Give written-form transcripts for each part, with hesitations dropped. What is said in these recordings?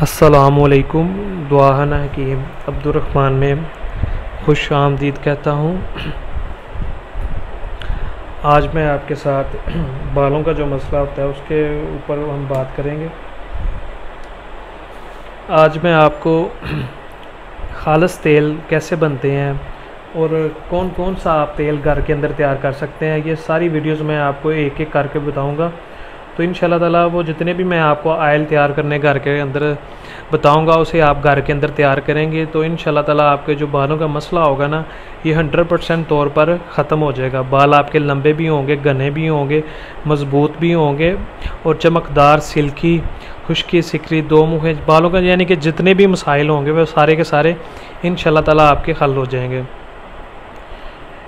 अस्सलामुअलैकुम। दुआना कि अब्दुर्रहमान में खुश आमदीद कहता हूँ। आज मैं आपके साथ बालों का जो मसला होता है उसके ऊपर हम बात करेंगे। आज मैं आपको खालिस तेल कैसे बनते हैं और कौन कौन सा आप तेल घर के अंदर तैयार कर सकते हैं, ये सारी वीडियोस मैं आपको एक एक करके बताऊंगा। तो इंशाल्लाह ताला वो जितने भी मैं आपको आयल तैयार करने घर के अंदर बताऊंगा उसे आप घर के अंदर तैयार करेंगे तो इंशाल्लाह ताला आपके जो बालों का मसला होगा ना, ये 100% तौर पर ख़त्म हो जाएगा। बाल आपके लंबे भी होंगे, घने भी होंगे, मज़बूत भी होंगे और चमकदार, सिल्की, खुश्की, सिकरी, दो मुँह बालों का, यानी कि जितने भी मसाइल होंगे वो सारे के सारे इंशाल्लाह ताला आपके हल हो जाएंगे।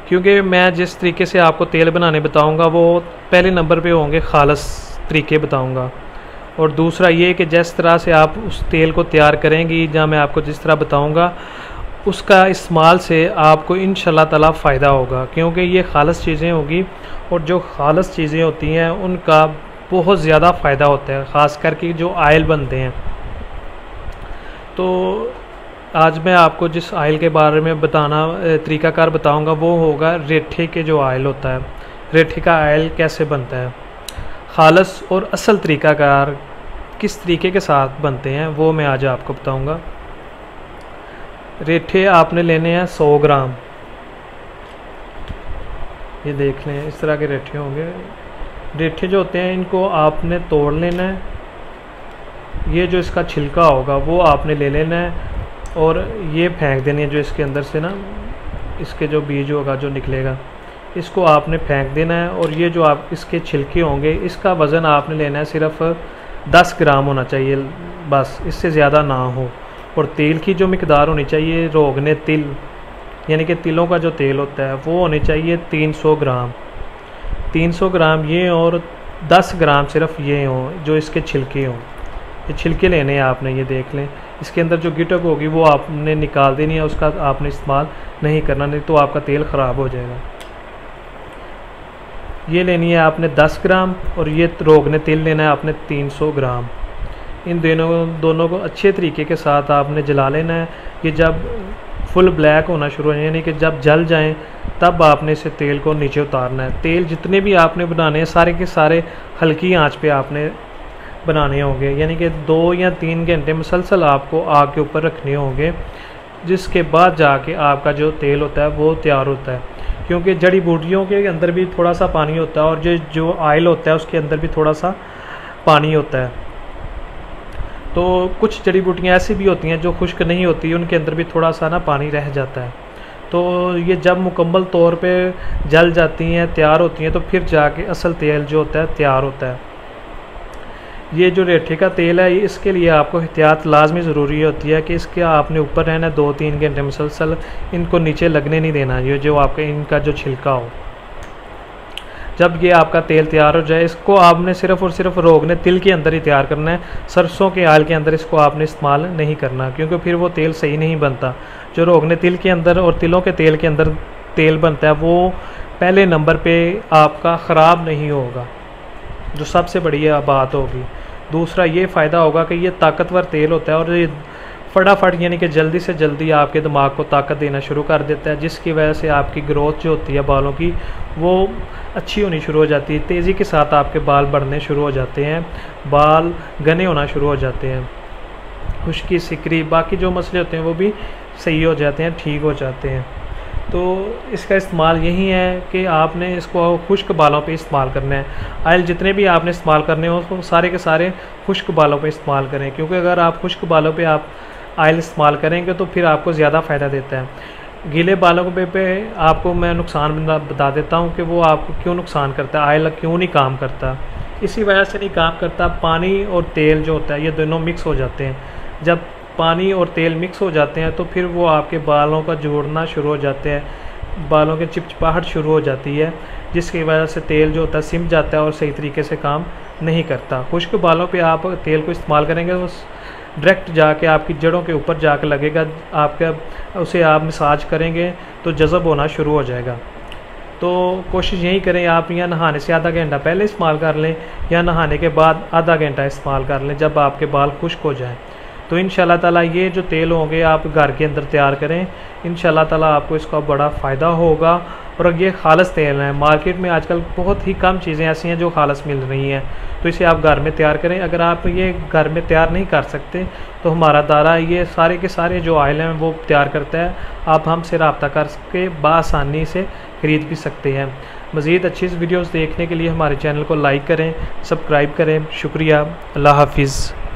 क्योंकि मैं जिस तरीके से आपको तेल बनाने बताऊंगा वो पहले नंबर पे होंगे खालिस तरीके बताऊंगा, और दूसरा ये कि जिस तरह से आप उस तेल को तैयार करेंगी, जहाँ मैं आपको जिस तरह बताऊंगा उसका इस्तेमाल से आपको इंशाल्लाह ताला फ़ायदा होगा। क्योंकि ये खालिस चीज़ें होगी और जो खालिस चीज़ें होती हैं उनका बहुत ज़्यादा फ़ायदा होता है, ख़ास करके जो आयल बनते हैं। तो आज मैं आपको जिस आयल के बारे में बताना तरीक़ाकार बताऊंगा वो होगा रेठे के जो आयल होता है, रेठे का आयल कैसे बनता है, खालिस और असल तरीक़ाकार किस तरीके के साथ बनते हैं वो मैं आज आपको बताऊंगा। रेठे आपने लेने हैं 100 ग्राम, ये देख लें इस तरह के रेठे होंगे। रेठे जो होते हैं इनको आपने तोड़ लेना है, ये जो इसका छिलका होगा वो आपने ले लेना है और ये फेंक देनी है, जो इसके अंदर से ना इसके जो बीज होगा जो निकलेगा इसको आपने फेंक देना है। और ये जो आप इसके छिलके होंगे इसका वज़न आपने लेना है सिर्फ 10 ग्राम होना चाहिए, बस इससे ज़्यादा ना हो। और तेल की जो मिकदार होनी चाहिए, रोगने तिल यानी कि तिलों का जो तेल होता है वो होनी चाहिए 300 ग्राम, 300 ग्राम ये, और 10 ग्राम सिर्फ ये हो जो इसके छिलके हों। ये छिलके लेने हैं आपने, ये देख लें इसके अंदर जो गिटक होगी वो आपने निकाल देनी है, उसका आपने इस्तेमाल नहीं करना, नहीं तो आपका तेल ख़राब हो जाएगा। ये लेनी है आपने 10 ग्राम और ये रोगने तिल लेना है आपने 300 ग्राम। इन दोनों को अच्छे तरीके के साथ आपने जला लेना है। ये जब फुल ब्लैक होना शुरू हो जाए, यानी कि जब जल जाएं, तब आपने इसे तेल को नीचे उतारना है। तेल जितने भी आपने बनाने हैं सारे के सारे हल्की आंच पे आपने बनाने होंगे, यानी कि 2 या 3 घंटे मुसलसल आपको आग के ऊपर रखने होंगे, जिसके बाद जाके आपका जो तेल होता है वो तैयार होता है। क्योंकि जड़ी बूटियों के अंदर भी थोड़ा सा पानी होता है और जो आयल होता है उसके अंदर भी थोड़ा सा पानी होता है। तो कुछ जड़ी बूटियाँ ऐसी भी होती हैं जो खुश्क नहीं होती, उनके अंदर भी थोड़ा सा ना पानी रह जाता है। तो ये जब मुकम्मल तौर पे जल जाती हैं, तैयार होती हैं, तो फिर जाके असल तेल जो होता है तैयार होता है। ये जो रेठे का तेल है इसके लिए आपको एहतियात लाजमी ज़रूरी होती है कि इसके आपने ऊपर रहना 2-3 घंटे मुसलसल, इनको नीचे लगने नहीं देना, ये जो आपका इनका जो छिलका हो। जब ये आपका तेल तैयार हो जाए, इसको आपने सिर्फ़ और सिर्फ रोगने तिल के अंदर ही तैयार करना है, सरसों के आयल के अंदर इसको आपने इस्तेमाल नहीं करना, क्योंकि फिर वो तेल सही नहीं बनता। जो रोगने तिल के अंदर और तिलों के तेल के अंदर तेल बनता है वो पहले नंबर पर आपका ख़राब नहीं होगा, जो सबसे बड़ी बात होगी। दूसरा ये फ़ायदा होगा कि ये ताकतवर तेल होता है और ये फटाफट यानी कि जल्दी से जल्दी आपके दिमाग को ताकत देना शुरू कर देता है, जिसकी वजह से आपकी ग्रोथ जो होती है बालों की वो अच्छी होनी शुरू हो जाती है। तेज़ी के साथ आपके बाल बढ़ने शुरू हो जाते हैं, बाल घने होना शुरू हो जाते हैं, खुश्की, सिकरी, बाकी जो मसले होते हैं वो भी सही हो जाते हैं, ठीक हो जाते हैं। तो इसका इस्तेमाल यही है कि आपने इसको खुश्क बालों पे इस्तेमाल करना है। आयल जितने भी आपने इस्तेमाल करने हो उसको सारे के सारे खुश्क बालों पे इस्तेमाल करें, क्योंकि अगर आप खुश्क बालों पे आप आयल इस्तेमाल करेंगे तो फिर आपको ज़्यादा फ़ायदा देता है। गीले बालों पे आपको मैं नुकसान बता देता हूँ कि वो आपको क्यों नुकसान करता है, आयल क्यों नहीं काम करता। इसी वजह से नहीं काम करता, पानी और तेल जो होता है ये दोनों मिक्स हो जाते हैं। जब पानी और तेल मिक्स हो जाते हैं तो फिर वो आपके बालों का जोड़ना शुरू हो जाते हैं, बालों के चिपचिपाहट शुरू हो जाती है, जिसकी वजह से तेल जो होता है सिम जाता है और सही तरीके से काम नहीं करता। खुश्क बालों पे आप तेल को इस्तेमाल करेंगे तो डायरेक्ट जाके आपकी जड़ों के ऊपर जाके लगेगा, आपका उसे आप मसाज करेंगे तो जज़ब होना शुरू हो जाएगा। तो कोशिश यही करें आप या नहाने से आधा घंटा पहले इस्तेमाल कर लें या नहाने के बाद आधा घंटा इस्तेमाल कर लें जब आपके बाल खुश्क हो जाएं। तो इंशाल्लाह ताला ये जो तेल होंगे आप घर के अंदर तैयार करें, इंशाल्लाह ताला आपको इसका बड़ा फ़ायदा होगा। और ये खालस तेल है, मार्केट में आजकल बहुत ही कम चीज़ें ऐसी हैं जो खालस मिल रही हैं, तो इसे आप घर में तैयार करें। अगर आप ये घर में तैयार नहीं कर सकते तो हमारा दारा ये सारे के सारे जो ऑयल हैं वो तैयार करता है, आप हमसे रब्ता करके बआसानी से ख़रीद भी सकते हैं। मज़ीद अच्छी वीडियोज़ देखने के लिए हमारे चैनल को लाइक करें, सब्सक्राइब करें। शुक्रिया, अल्लाह हाफिज़।